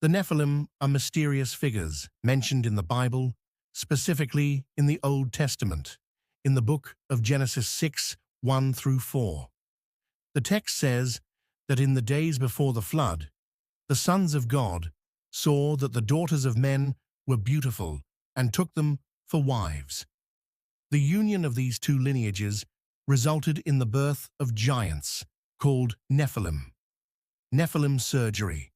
The Nephilim are mysterious figures mentioned in the Bible, specifically in the Old Testament, in the book of Genesis 6, 1 through 4. The text says that in the days before the flood, the sons of God saw that the daughters of men were beautiful and took them for wives. The union of these two lineages resulted in the birth of giants called Nephilim. Nephilim surgery.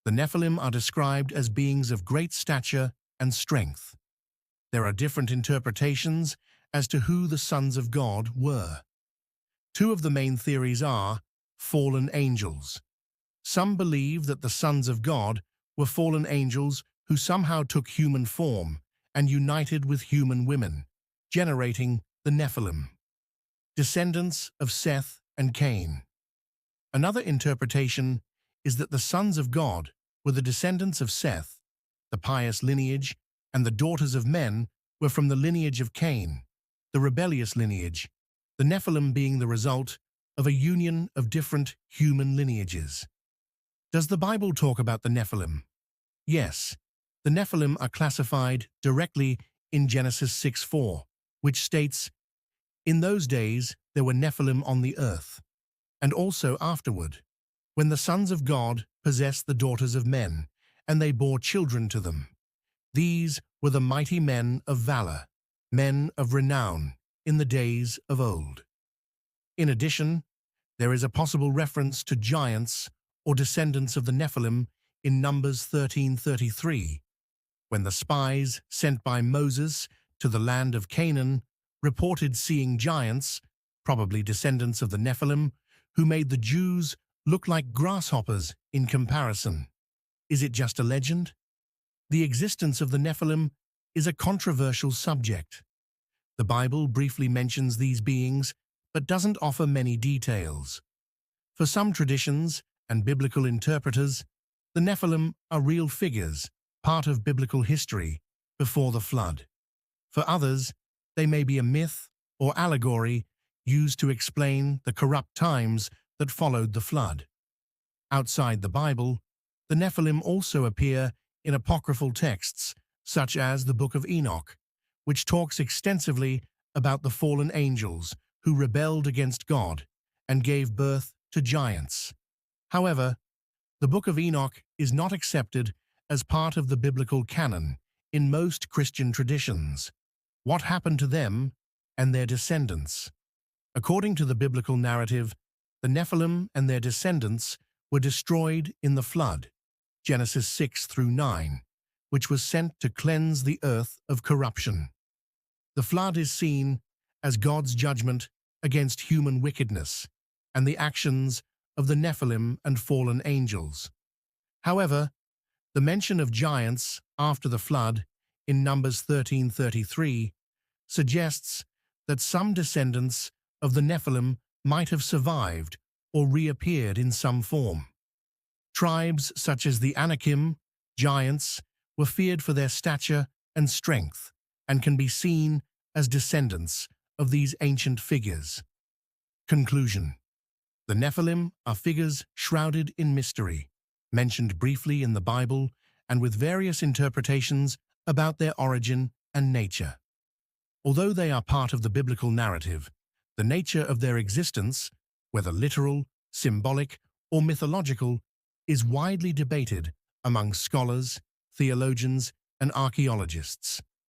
The Nephilim are described as beings of great stature and strength. There are different interpretations as to who the sons of God were. Two of the main theories are fallen angels. Some believe that the sons of God were fallen angels who somehow took human form and united with human women, generating the Nephilim, descendants of Seth and Cain. Another interpretation is that the sons of God were the descendants of Seth, the pious lineage, and the daughters of men were from the lineage of Cain, the rebellious lineage, the Nephilim being the result of a union of different human lineages. Does the Bible talk about the Nephilim? Yes, the Nephilim are classified directly in Genesis 6:4, which states, "In those days there were Nephilim on the earth, and also afterward, when the sons of God possessed the daughters of men, and they bore children to them. These were the mighty men of valor, men of renown in the days of old." In addition, there is a possible reference to giants or descendants of the Nephilim in Numbers 13:33, when the spies sent by Moses to the land of Canaan reported seeing giants, probably descendants of the Nephilim, who made the Jews look like grasshoppers in comparison. Is it just a legend? The existence of the Nephilim is a controversial subject. The Bible briefly mentions these beings, but doesn't offer many details. For some traditions and biblical interpreters, the Nephilim are real figures, part of biblical history, before the flood. For others, they may be a myth or allegory used to explain the corrupt times that followed the flood. Outside the Bible, the Nephilim also appear in apocryphal texts, such as the Book of Enoch, which talks extensively about the fallen angels who rebelled against God and gave birth to giants. However, the Book of Enoch is not accepted as part of the biblical canon in most Christian traditions. What happened to them and their descendants? According to the biblical narrative, the Nephilim and their descendants were destroyed in the flood, Genesis 6-9, which was sent to cleanse the earth of corruption. The flood is seen as God's judgment against human wickedness and the actions of the Nephilim and fallen angels. However, the mention of giants after the flood in Numbers 13:33 suggests that some descendants of the Nephilim might have survived or reappeared in some form. Tribes such as the Anakim, giants, were feared for their stature and strength and can be seen as descendants of these ancient figures. Conclusion. The Nephilim are figures shrouded in mystery, mentioned briefly in the Bible and with various interpretations about their origin and nature. Although they are part of the biblical narrative, the nature of their existence, whether literal, symbolic, or mythological, is widely debated among scholars, theologians, and archaeologists.